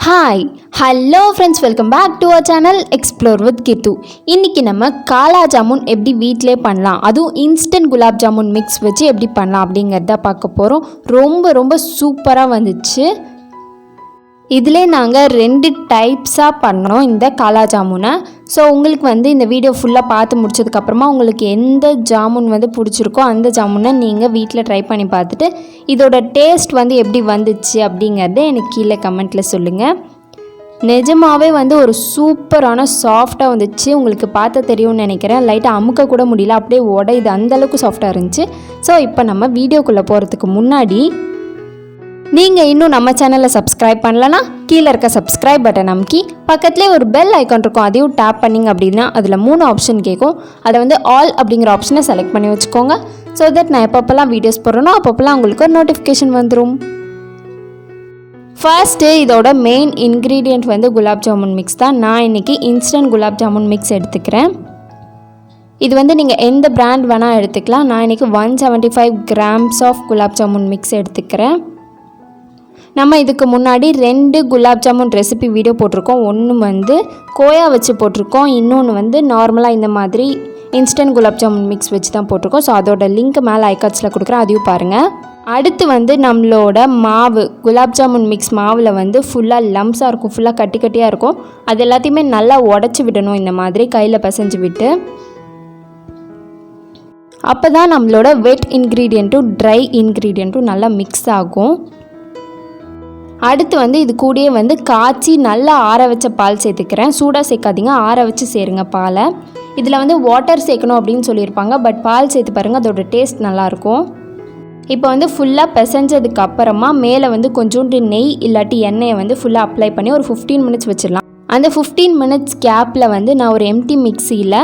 Hi hello friends, welcome back to our channel explore with Keerthu. இன்றைக்கி நம்ம காலா ஜாமுன் எப்படி வீட்டிலே பண்ணலாம், அதுவும் இன்ஸ்டன்ட் குலாப் ஜாமுன் மிக்ஸ் வச்சு எப்படி பண்ணலாம் அப்படிங்கிறத பார்க்க போகிறோம். ரொம்ப சூப்பராக வந்துச்சு. இதிலே நாங்கள் 2 டைப்ஸாக பண்ணோம் இந்த காலா ஜாமுனை. ஸோ உங்களுக்கு இந்த வீடியோ ஃபுல்லாக பார்த்து முடிச்சதுக்கப்புறமா உங்களுக்கு எந்த ஜாமுன் பிடிச்சிருக்கோ அந்த ஜாமுனை நீங்கள் வீட்டில் ட்ரை பண்ணி பார்த்துட்டு இதோட டேஸ்ட் எப்படி வந்துச்சு அப்படிங்கிறத எனக்கு கீழே கமெண்ட்டில் சொல்லுங்கள். நிஜமாகவே ஒரு சூப்பரான சாஃப்டாக வந்துச்சு. உங்களுக்கு பார்த்து தெரியும்னு நினைக்கிறேன். லைட்டாக அமுக்க கூட முடியல, அப்படியே உடையுது, அந்தளவுக்கு சாஃப்டாக இருந்துச்சு. ஸோ இப்போ நம்ம வீடியோக்குள்ளே போகிறதுக்கு முன்னாடி நீங்கள் இன்னும் நம்ம சேனலை சப்ஸ்கிரைப் பண்ணலன்னா கீழே இருக்க சப்ஸ்கிரைப் பட்டன் அமுக்கி பக்கத்துலேயே ஒரு பெல் ஐக்கான் இருக்கும், அதையும் டேப் பண்ணிங்க அப்படின்னா அதில் 3 ஆப்ஷன் கேட்கும். அதை ஆல் அப்படிங்கிற ஆப்ஷனை செலக்ட் பண்ணி வச்சுக்கோங்க. ஸோ தட் நான் எப்பப்பெல்லாம் வீடியோஸ் போடுறேனோ அப்பப்பெல்லாம் உங்களுக்கு ஒரு நோட்டிஃபிகேஷன் வந்துடும். ஃபர்ஸ்ட்டு இதோட main ingredient gulab jamun mix தான். நான் இன்றைக்கி இன்ஸ்டன்ட் குலாப் ஜாமுன் மிக்ஸ் எடுத்துக்கிறேன். இது நீங்கள் எந்த பிராண்ட் வேணால் எடுத்துக்கலாம். நான் இன்றைக்கி 175 grams of gulab jamun mix எடுத்துக்கிறேன். நம்ம இதுக்கு முன்னாடி 2 குலாப் ஜாமுன் ரெசிபி வீடியோ போட்டிருக்கோம். ஒன்று கோயா வச்சு போட்டிருக்கோம், இன்னொன்று நார்மலாக இந்த மாதிரி இன்ஸ்டன்ட் குலாப் ஜாமுன் மிக்ஸ் வச்சு தான் போட்டிருக்கோம். ஸோ அதோட லிங்க் மேலே ஐகார்ட்ஸில் கொடுக்குறேன், அதையும் பாருங்கள். அடுத்து நம்மளோட மாவு குலாப் ஜாமுன் மிக்ஸ் மாவில் ஃபுல்லாக லம்ஸாக இருக்கும், ஃபுல்லாக கட்டியாக இருக்கும். அது எல்லாத்தையுமே நல்லா உடச்சி விடணும், இந்த மாதிரி கையில் பிசைஞ்சு விட்டு. அப்போ தான் நம்மளோட வெட் இன்க்ரீடியண்ட்டும் ட்ரை இன்க்ரீடியண்ட்டும் நல்லா மிக்ஸ் ஆகும். அடுத்து இது கூடயே காய்ச்சி நல்லா ஆற வச்ச பால் சேர்த்துக்கிறேன். சூடாக சேர்க்காதீங்க, ஆற வச்சு சேருங்க பாலை. இதில் வாட்டர் சேர்க்கணும் அப்படின்னு சொல்லியிருப்பாங்க, பட் பால் சேர்த்து பாருங்கள், அதோட டேஸ்ட் நல்லாயிருக்கும். இப்போ ஃபுல்லாக பிசைஞ்சதுக்கு அப்புறமா மேலே கொஞ்சோண்டு நெய் இல்லாட்டி எண்ணெயை ஃபுல்லாக அப்ளை பண்ணி ஒரு 15 மினிட்ஸ் வச்சிடலாம். அந்த 15 மினிட்ஸ் கேப்பில் நான் ஒரு எம்டி மிக்சியில்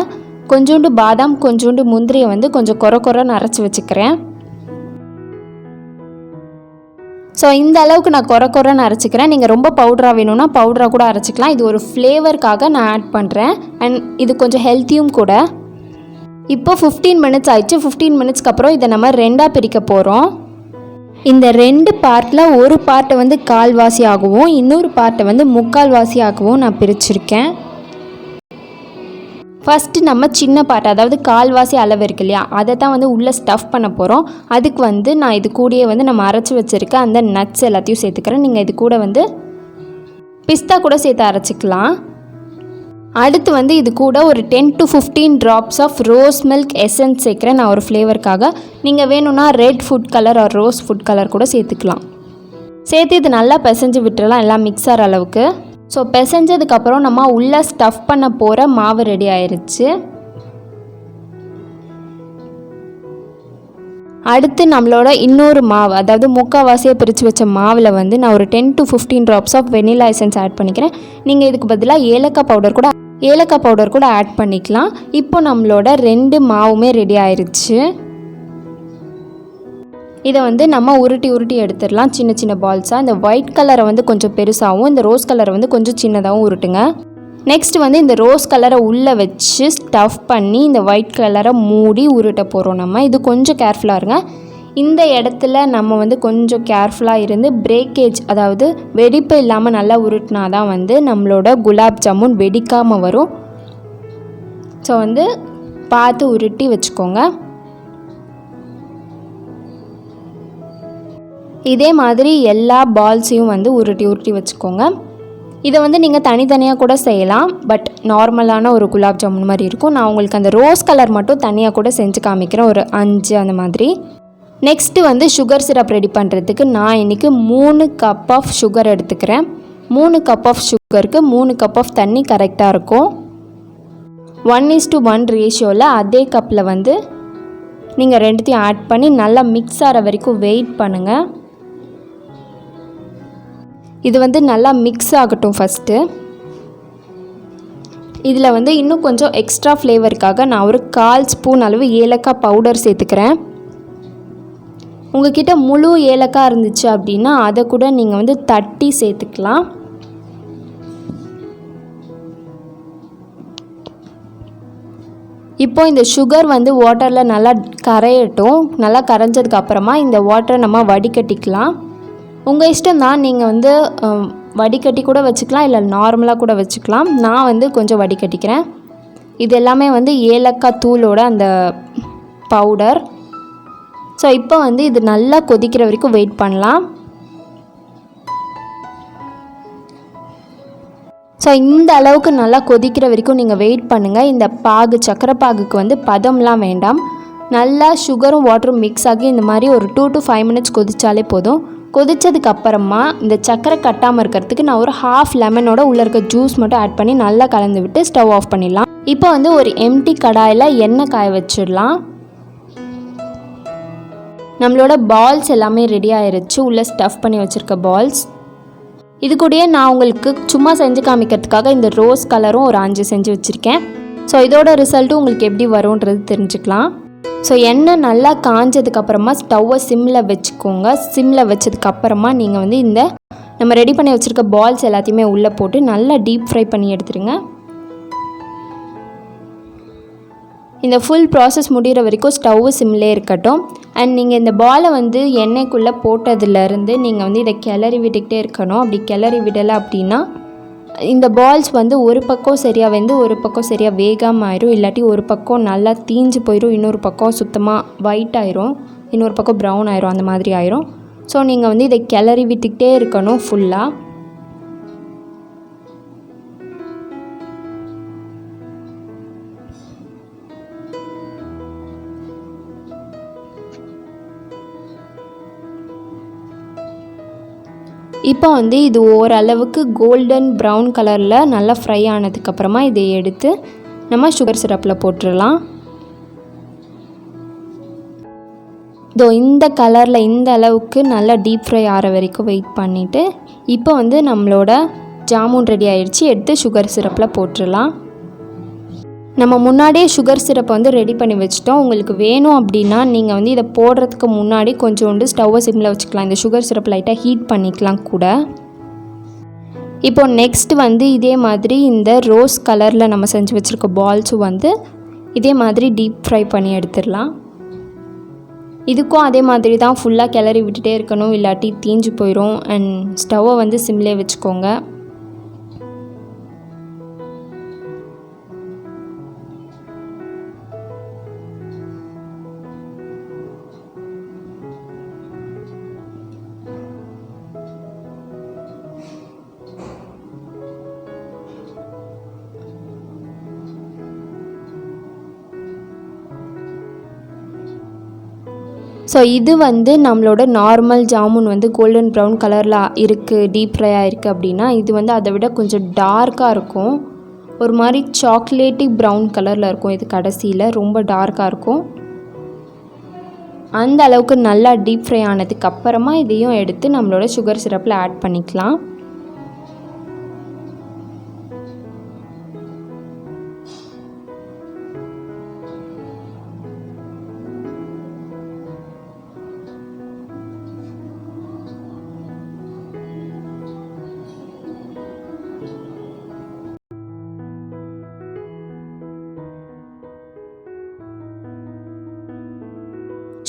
கொஞ்சோண்டு பாதாம் கொஞ்சோண்டு முந்திரியை கொஞ்சம் கொரன்னு அரைச்சி வச்சுக்கிறேன். ஸோ இந்த அளவுக்கு நான் கொரன்னு அரைச்சிக்கிறேன். நீங்கள் ரொம்ப பவுடராக வேணும்னா பவுடராக கூட அரைச்சிக்கலாம். இது ஒரு ஃப்ளேவருக்காக நான் ஆட் பண்ணுறேன். அண்ட் இது கொஞ்சம் ஹெல்த்தியும் கூட. இப்போ 15 மினிட்ஸ் ஆயிடுச்சு. 15 மினிட்ஸ்க்கு அப்புறம் இதை நம்ம 2ஆக பிரிக்க போகிறோம். இந்த 2 பார்ட்டில் ஒரு பார்ட்டை கால்வாசி ஆகவும் இன்னொரு பார்ட்டை முக்கால்வாசி ஆகவும் நான் பிரிச்சிருக்கேன். ஃபஸ்ட்டு நம்ம சின்ன பார்ட், அதாவது கால்வாசி அளவு இருக்கு இல்லையா, அதை தான் உள்ளே ஸ்டஃப் பண்ண போகிறோம். அதுக்கு நான் இது கூடயே நம்ம அரைச்சி வச்சுருக்க அந்த நட்ஸ் எல்லாத்தையும் சேர்த்துக்கிறேன். நீங்கள் இது கூட பிஸ்தா கூட சேர்த்து அரைச்சிக்கலாம். அடுத்து இது கூட ஒரு 10 to 15 drops of rose milk essence சேர்க்குறேன் நான் ஒரு ஃப்ளேவருக்காக. நீங்கள் வேணும்னா red food colour or rose food colour கூட சேர்த்துக்கலாம். சேர்த்து இது நல்லா பிசைஞ்சு விட்டுறலாம், எல்லாம் மிக்ஸ் ஆகிற அளவுக்கு. ஸோ பிசைஞ்சதுக்கப்புறம் நம்ம உள்ளே ஸ்டஃப் பண்ண போகிற மாவு ரெடி ஆயிடுச்சு. அடுத்து நம்மளோட இன்னொரு மாவு, அதாவது முக்கால்வாசியாக பிரித்து வச்ச மாவில் நான் ஒரு 10 to 15 drops of vanilla essence add பண்ணிக்கிறேன். நீங்கள் இதுக்கு பதிலாக ஏலக்காய் பவுடர் கூட ஆட் பண்ணிக்கலாம். இப்போ நம்மளோட 2 மாவுமே ரெடி ஆயிடுச்சு. இதை நம்ம உருட்டி எடுத்துடலாம் சின்ன பால்ஸாக. இந்த ஒயிட் கலரை கொஞ்சம் பெருசாகவும் இந்த ரோஸ் கலரை கொஞ்சம் சின்னதாகவும் உருட்டுங்க. நெக்ஸ்ட் இந்த ரோஸ் கலரை உள்ளே வச்சு ஸ்டஃப் பண்ணி இந்த ஒயிட் கலரை மூடி உருட்ட போகிறோம் நம்ம. இது கொஞ்சம் கேர்ஃபுல்லாக இருங்க. இந்த இடத்துல நம்ம கொஞ்சம் கேர்ஃபுல்லாக இருந்து பிரேக்கேஜ், அதாவது வெடிப்பு இல்லாமல் நல்லா உருட்டினா தான் நம்மளோட குலாப் ஜாமுன் வெடிக்காமல் வரும். ஸோ பார்த்து உருட்டி வச்சுக்கோங்க. இதே மாதிரி எல்லா பால்ஸையும் உருட்டி வச்சுக்கோங்க. இதை நீங்கள் தனித்தனியாக கூட செய்யலாம், பட் நார்மலான ஒரு குலாப் ஜாமுன் மாதிரி இருக்கும். நான் உங்களுக்கு அந்த ரோஸ் கலர் மட்டும் தனியாக கூட செஞ்சு காமிக்கிறேன், ஒரு 5 அந்த மாதிரி. நெக்ஸ்ட்டு சுகர் சிரப் ரெடி பண்ணுறதுக்கு நான் இன்றைக்கி 3 கப் ஆஃப் சுகர் எடுத்துக்கிறேன். 3 கப் ஆஃப் சுகருக்கு 3 கப் ஆஃப் தண்ணி கரெக்டாக இருக்கும். 1:1 ரேஷியோவில் அதே கப்பில் நீங்கள் 2த்தையும் ஆட் பண்ணி நல்லா மிக்ஸ் ஆகிற வரைக்கும் வெயிட் பண்ணுங்கள். இது நல்லா மிக்ஸ் ஆகட்டும் ஃபஸ்ட்டு. இதில் இன்னும் கொஞ்சம் எக்ஸ்ட்ரா ஃப்ளேவருக்காக நான் ஒரு 1/4 ஸ்பூன் அளவு ஏலக்காய் பவுடர் சேர்த்துக்கிறேன். உங்கள்கிட்ட முழு ஏலக்காய் இருந்துச்சு அப்படின்னா அதை கூட நீங்கள் தட்டி சேர்த்துக்கலாம். இப்போ இந்த சுகர் வாட்டரில் நல்லா கரையட்டும். நல்லா கரைஞ்சதுக்கப்புறமா இந்த வாட்டரை நம்ம வடிகட்டிக்கலாம். உங்கள் இஷ்டம் தான், நீங்கள் வடிகட்டி கூட வச்சுக்கலாம், இல்லை நார்மலாக கூட வச்சுக்கலாம். நான் வந்து கொஞ்சம் வடிகட்டிக்கிறேன். இது எல்லாமே வந்து ஏலக்காய் தூளோட அந்த பவுடர். ஸோ இப்போ வந்து இது நல்லா கொதிக்கிற வரைக்கும் வெயிட் பண்ணலாம். ஸோ இந்த அளவுக்கு நல்லா கொதிக்கிற வரைக்கும் நீங்கள் வெயிட் பண்ணுங்கள். இந்த பாகு சக்கரை பாகுக்கு வந்து பதம்லாம் வேண்டாம். நல்லா சுகரும் வாட்டரும் மிக்ஸ் ஆகி இந்த மாதிரி ஒரு 2 to 5 minutes கொதிச்சாலே போதும். கொதித்ததுக்கப்புறமா இந்த சக்கரை கட்டாமல் இருக்கிறதுக்கு நான் ஒரு ஹாஃப் லெமனோட உள்ளே இருக்க ஜூஸ் மட்டும் ஆட் பண்ணி நல்லா கலந்து விட்டு ஸ்டவ் ஆஃப் பண்ணிடலாம். இப்போ வந்து ஒரு எம்டி கடாயில் எண்ணெய் காய வச்சிடலாம். நம்மளோட பால்ஸ் எல்லாமே ரெடி ஆயிருச்சு, உள்ளே ஸ்டஃப் பண்ணி வச்சுருக்க பால்ஸ். இது கூடயே நான் உங்களுக்கு சும்மா செஞ்சு காமிக்கிறதுக்காக இந்த ரோஸ் கலரும் ஒரு 5 செஞ்சு வச்சுருக்கேன். ஸோ இதோட ரிசல்ட்டும் உங்களுக்கு எப்படி வரும்ன்றது தெரிஞ்சுக்கலாம். ஸோ எண்ணெய் நல்லா காஞ்சதுக்கப்புறமா ஸ்டவ்வை சிம்மில் வச்சுக்கோங்க. சிம்மில் வச்சதுக்கப்புறமா நீங்கள் வந்து இந்த நம்ம ரெடி பண்ணி வச்சுருக்க பால்ஸ் எல்லாத்தையுமே உள்ளே போட்டு நல்லா டீப் ஃப்ரை பண்ணி எடுத்துருங்க. இந்த ஃபுல் ப்ராசஸ் முடிகிற வரைக்கும் ஸ்டவ்வு சிம்லே இருக்கட்டும். அண்ட் நீங்கள் இந்த பாலை வந்து எண்ணெய்க்குள்ளே போட்டதுலேருந்து நீங்கள் வந்து இதை கிளறி விட்டுக்கிட்டே இருக்கணும். அப்படி கிளறி விடலை அப்படின்னா இந்த பால்ஸ் வந்து ஒரு பக்கம் சரியாக வெந்து ஒரு பக்கம் சரியாக வேகாமல் ஆயிரும். இல்லாட்டி ஒரு பக்கம் நல்லா தீஞ்சு போயிடும், இன்னொரு பக்கம் சுத்தமாக ஒயிட் ஆயிரும், இன்னொரு பக்கம் ப்ரௌன் ஆயிரும், அந்த மாதிரி ஆயிரும். ஸோ நீங்கள் வந்து இதை கிளறி விட்டுக்கிட்டே இருக்கணும் ஃபுல்லாக. இப்போ வந்து இது ஓரளவுக்கு கோல்டன் ப்ரௌன் கலரில் நல்லா ஃப்ரை ஆனதுக்கப்புறமா இதை எடுத்து நம்ம சுகர் சிரப்பில் போட்டுடலாம். இதோ இந்த கலரில் இந்த அளவுக்கு நல்லா டீப் ஃப்ரை ஆகிற வரைக்கும் வெயிட் பண்ணிவிட்டு இப்போ வந்து நம்மளோட ஜாமுன் ரெடி ஆயிடுச்சு. எடுத்து சுகர் சிரப்பில் போட்டுடலாம். நம்ம முன்னாடியே சுகர் சிரப்பை வந்து ரெடி பண்ணி வச்சுட்டோம். உங்களுக்கு வேணும் அப்படின்னா நீங்கள் வந்து இதை போடுறதுக்கு முன்னாடி கொஞ்சோண்டு ஸ்டவ்வை சிம்மில் வச்சுக்கலாம். இந்த சுகர் சிரப் லைட்டாக ஹீட் பண்ணிக்கலாம் கூட. இப்போ நெக்ஸ்ட் வந்து இதே மாதிரி இந்த ரோஸ் கலரில் நம்ம செஞ்சு வச்சுருக்க பால்ஸும் வந்து இதே மாதிரி டீப் ஃப்ரை பண்ணி எடுத்துடலாம். இதுக்கும் அதே மாதிரி தான் ஃபுல்லாக கிளறி விட்டுட்டே இருக்கணும், இல்லாட்டி தீஞ்சு போயிடும். அண்ட் ஸ்டவ்வை வந்து சிம்லே வச்சுக்கோங்க. ஸோ இது வந்து நம்மளோட நார்மல் ஜாமுன் வந்து கோல்டன் ப்ரௌன் கலரில் இருக்குது, டீப் ஃப்ரை ஆகிருக்கு அப்படின்னா இது வந்து அதை விட கொஞ்சம் டார்க்காக இருக்கும். ஒரு மாதிரி சாக்லேட்டி ப்ரௌன் கலரில் இருக்கும். இது கடைசியில் ரொம்ப டார்க்காக இருக்கும். அந்த அளவுக்கு நல்லா டீப் ஃப்ரை ஆனதுக்கப்புறமா இதையும் எடுத்து நம்மளோட சுகர் சிரப்பில் ஆட் பண்ணிக்கலாம்.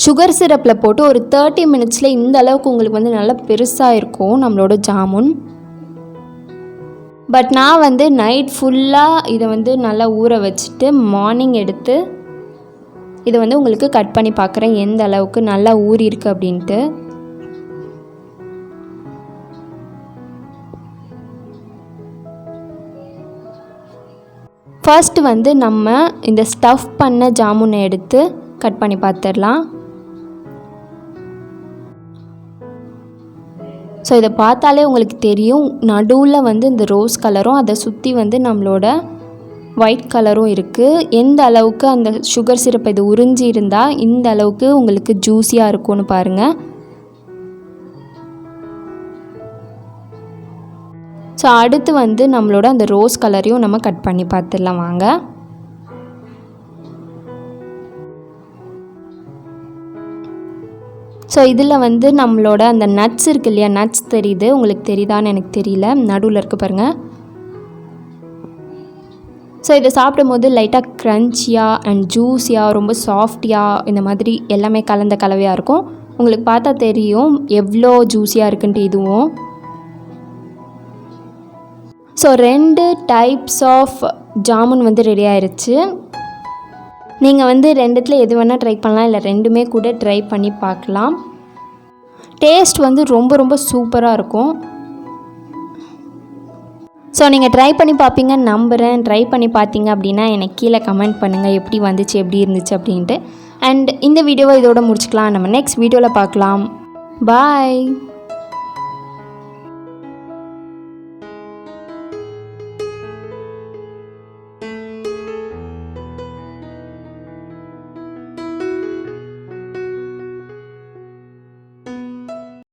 சுகர் சிரப்பில் போட்டு ஒரு 30 minutesல இந்த அளவுக்கு உங்களுக்கு வந்து நல்லா பெருசாக இருக்கும் நம்மளோட ஜாமுன். பட் நான் வந்து நைட் ஃபுல்லாக இதை வந்து நல்லா ஊற வச்சுட்டு மார்னிங் எடுத்து இதை வந்து உங்களுக்கு கட் பண்ணி பார்க்குறேன் எந்த அளவுக்கு நல்லா ஊறி இருக்குது அப்படின்ட்டு. ஃபர்ஸ்ட் வந்து நம்ம இந்த ஸ்டஃப் பண்ண ஜாமுனை எடுத்து கட் பண்ணி பார்த்துடலாம். ஸோ இதை பார்த்தாலே உங்களுக்கு தெரியும், நடுவில் வந்து இந்த ரோஸ் கலரும் அதை சுற்றி வந்து நம்மளோட ஒயிட் கலரும் இருக்குது. எந்த அளவுக்கு அந்த சுகர் சிரப் இது உறிஞ்சி இருந்தால் இந்த அளவுக்கு உங்களுக்கு ஜூஸியாக இருக்கும்னு பாருங்கள். ஸோ அடுத்து வந்து நம்மளோட அந்த ரோஸ் கலரையும் நம்ம கட் பண்ணி பார்த்துடலாம் வாங்க. ஸோ இதில் வந்து நம்மளோட அந்த நட்ஸ் இருக்குது இல்லையா, நட்ஸ் தெரியுது, உங்களுக்கு தெரியுதான்னு எனக்கு தெரியல, நடுவில் இருக்குது பாருங்கள். ஸோ இதை சாப்பிடும் போது லைட்டாக க்ரன்ச்சியாக அண்ட் ஜூஸியாக ரொம்ப சாஃப்டியாக இந்த மாதிரி எல்லாமே கலந்த கலவையாக இருக்கும். உங்களுக்கு பார்த்தா தெரியும் எவ்வளோ ஜூஸியாக இருக்குன்ட்டு. இதுவும் ஸோ 2 டைப்ஸ் ஆஃப் ஜாமுன் வந்து ரெடி ஆயிடுச்சு. நீங்கள் வந்து 2த்தில் எது வேணால் ட்ரை பண்ணலாம், இல்லை 2மே கூட ட்ரை பண்ணி பார்க்கலாம். டேஸ்ட் வந்து ரொம்ப ரொம்ப சூப்பராக இருக்கும். ஸோ நீங்கள் ட்ரை பண்ணி பார்ப்பீங்கன்னு நம்புகிறேன். ட்ரை பண்ணி பார்த்தீங்க அப்படின்னா எனக்கு கீழே கமெண்ட் பண்ணுங்கள் எப்படி வந்துச்சு, எப்படி இருந்துச்சு அப்படின்ட்டு. அண்ட் இந்த வீடியோவை இதோட முடிச்சுக்கலாம். நம்ம நெக்ஸ்ட் வீடியோவில் பார்க்கலாம். பாய்.